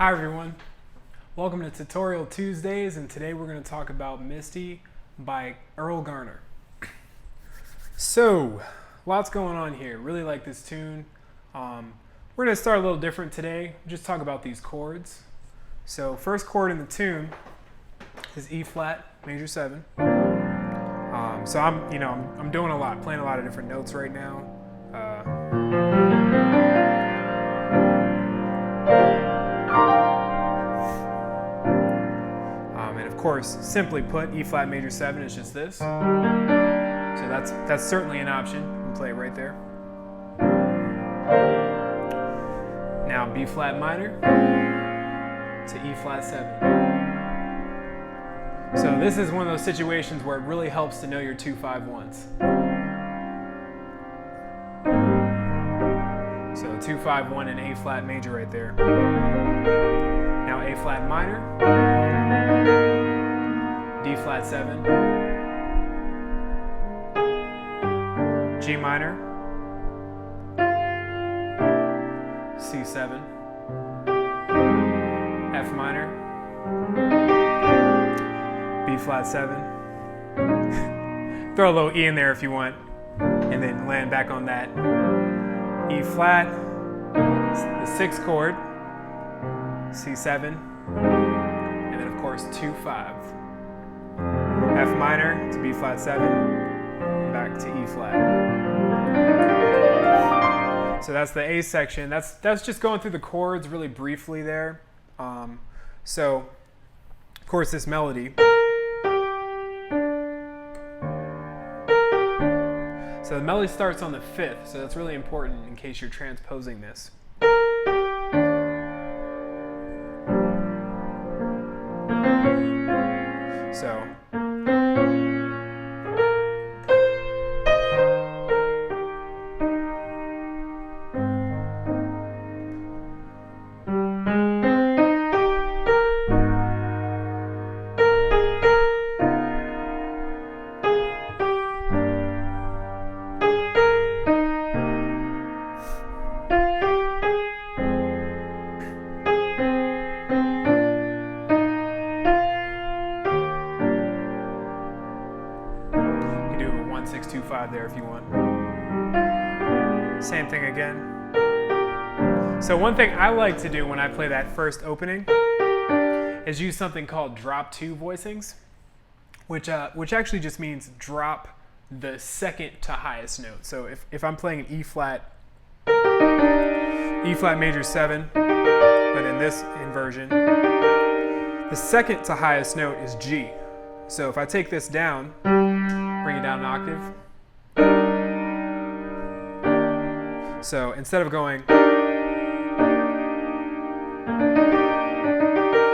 Hi everyone, welcome to Tutorial Tuesdays, and today we're going to talk about Misty by Erroll Garner. So, lots going on here. Really like this tune. We're going to start a little different today, just talk about these chords. So, first chord in the tune is E flat major 7. So I'm doing a lot, playing a lot of different notes right now. And of course, simply put, E flat major 7 is just this. So that's certainly an option. You can play it right there. Now B flat minor to E flat 7. So this is one of those situations where it really helps to know your 2-5-1s. So 2-5-1 and A flat major right there. Now A flat minor, D flat 7, G minor, C7, F minor, B flat 7. Throw a little E in there if you want, and then land back on that. E flat, the 6th chord, C7, and then of course 2-5. F minor to B flat 7, back to E flat. So that's the A section. That's just going through the chords really briefly there. So of course this melody. So the melody starts on the 5th, so that's really important in case you're transposing this. So there if you want. Same thing again. So one thing I like to do when I play that first opening is use something called drop 2 voicings, which actually just means drop the second to highest note. So if I'm playing an E flat major 7, but in this inversion, the second to highest note is G. So if I take this down, bring it down an octave. So instead of going,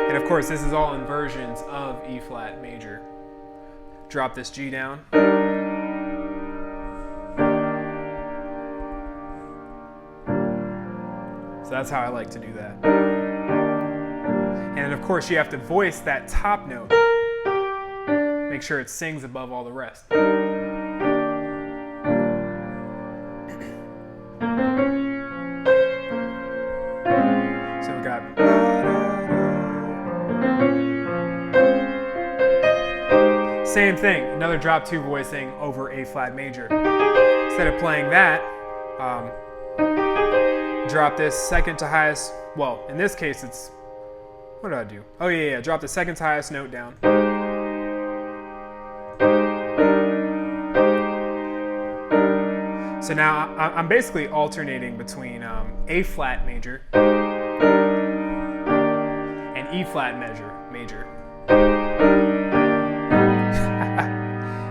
and of course this is all inversions of E flat major. Drop this G down. So that's how I like to do that. And then of course you have to voice that top note. Make sure it sings above all the rest. So we got same thing, another drop 2 voicing over A flat major. Instead of playing that, drop this second to highest, well, in this case it's, what do I do? Oh yeah, drop the second to highest note down. So now I'm basically alternating between A flat major and E flat major.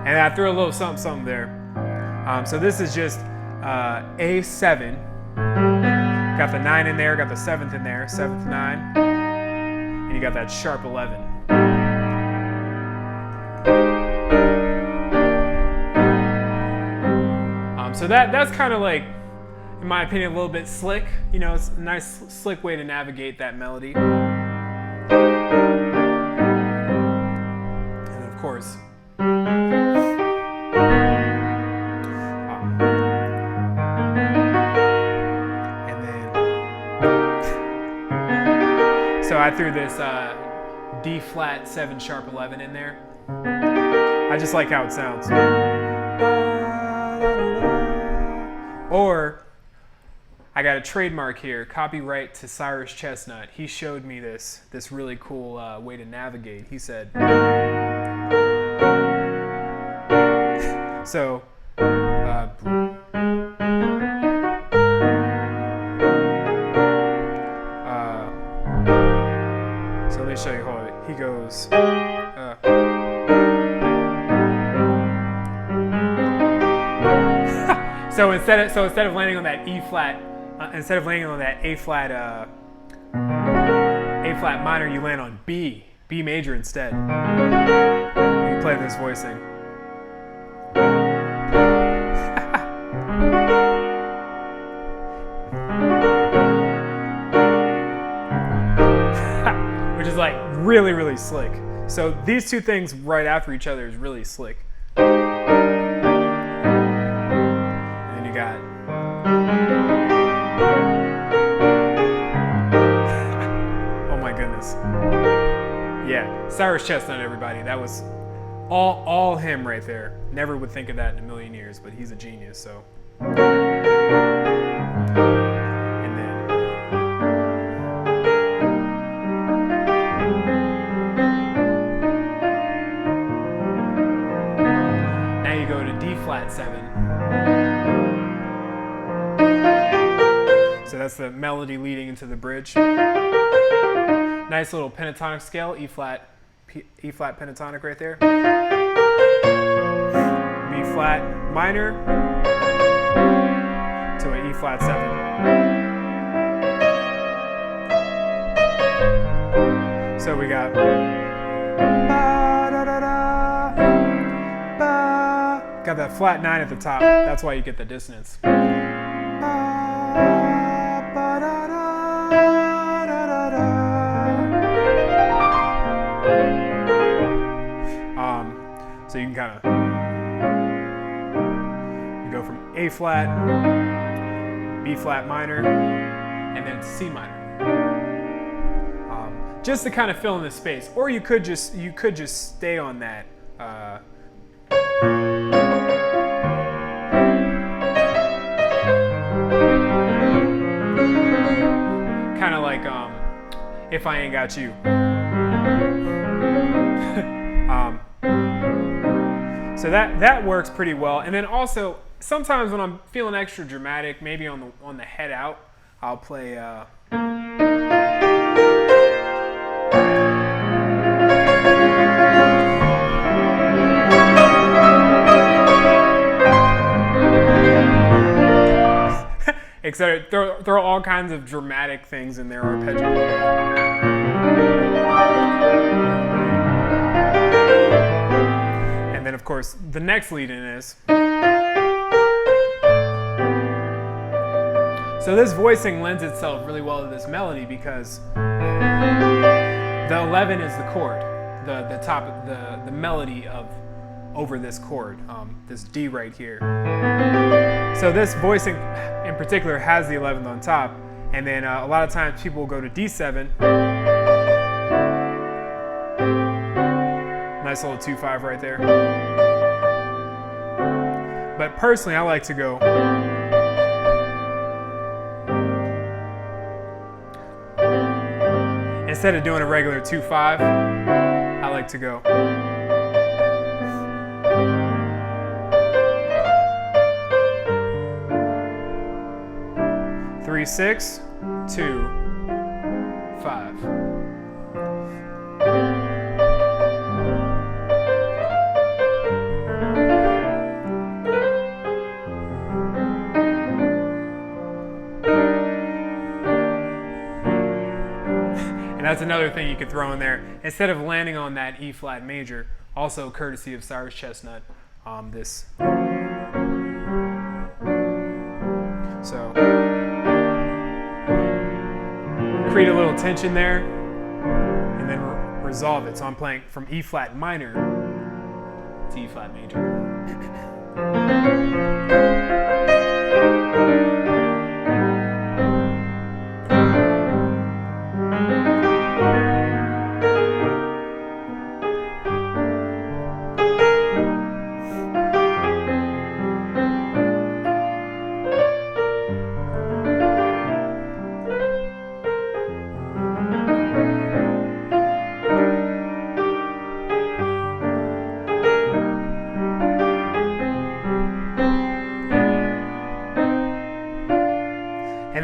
And I threw a little something there. So this is just A7. Got the 9 in there, got the 7th in there, 7th 9, and you got that sharp 11. So that's kind of like, in my opinion, a little bit slick. You know, it's a nice, slick way to navigate that melody. And of course, threw this D flat 7 sharp 11 in there. I just like how it sounds. Or I got a trademark here, copyright to Cyrus Chestnut. He showed me this really cool way to navigate. He said, so let me show you. Hold it. He goes. So instead of landing on that E flat, instead of landing on that A flat minor, you land on B major instead. You play this voicing. Which is like really, really slick. So these two things right after each other is really slick. And then you got oh my goodness. Yeah, Cyrus Chestnut, everybody. That was all him right there. Never would think of that in a million years, but he's a genius, so. Flat 7. So that's the melody leading into the bridge. Nice little pentatonic scale, E flat pentatonic right there. B flat minor to an E flat 7. So we got got that flat 9 at the top. That's why you get the dissonance. So you can kind of go from A flat, B flat minor, and then C minor. Just to kind of fill in the space, or you could just stay on that. Kind of like If I Ain't Got You. So that works pretty well. And then also sometimes when I'm feeling extra dramatic, maybe on the head out, I'll play. Etc. Throw all kinds of dramatic things in there, arpeggio. And then, of course, the next lead-in is. So this voicing lends itself really well to this melody because the 11 is the chord, the top, the melody of over this chord, this D right here. So this voicing in particular has the 11th on top, and then a lot of times people will go to D7. Nice little 2-5 right there. But personally, I like to go. Instead of doing a regular 2-5, I like to go. 3-6, 2-5. And that's another thing you could throw in there. Instead of landing on that E flat major, also courtesy of Cyrus Chestnut, this. So create a little tension there, and then resolve it. So I'm playing from E flat minor to E flat major.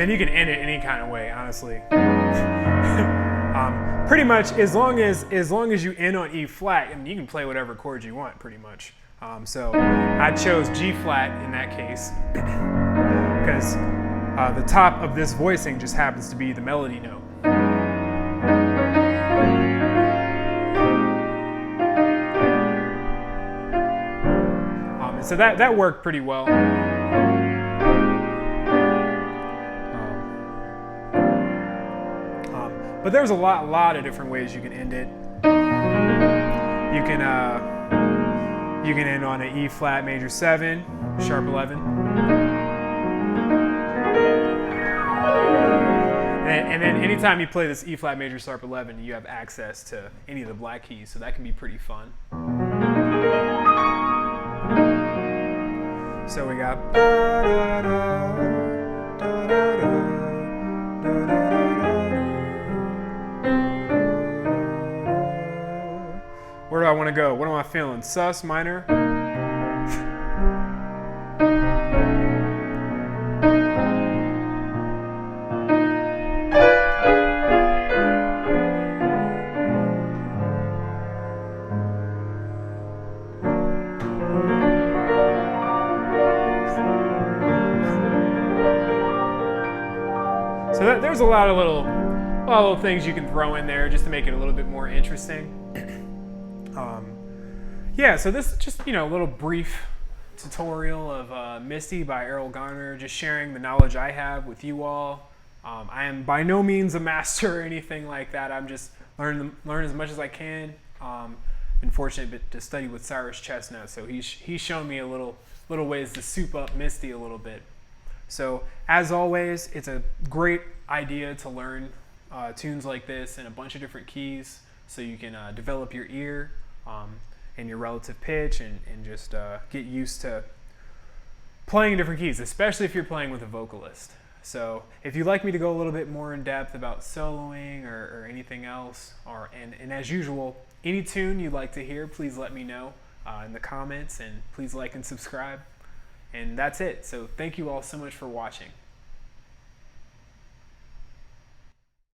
then you can end it any kind of way, honestly. Pretty much, as long as you end on E flat, and you can play whatever chords you want, pretty much. So I chose G flat in that case because the top of this voicing just happens to be the melody note. So that worked pretty well. But there's a lot of different ways you can end it. You can end on an E flat major 7, sharp 11. And then anytime you play this E flat major sharp 11, you have access to any of the black keys, so that can be pretty fun. So we got where do I want to go? What am I feeling? Sus, minor? So there's a lot of little things you can throw in there just to make it a little bit more interesting. Yeah, so this is just, a little brief tutorial of Misty by Erroll Garner, just sharing the knowledge I have with you all. I am by no means a master or anything like that. I'm just learn as much as I can. Been fortunate to study with Cyrus Chestnut, so he's shown me a little ways to soup up Misty a little bit. So as always, it's a great idea to learn tunes like this in a bunch of different keys, so you can develop your ear and your relative pitch, and just get used to playing in different keys, especially if you're playing with a vocalist. So if you'd like me to go a little bit more in depth about soloing or anything else, and as usual, any tune you'd like to hear, please let me know in the comments, and please like and subscribe. And that's it. So thank you all so much for watching.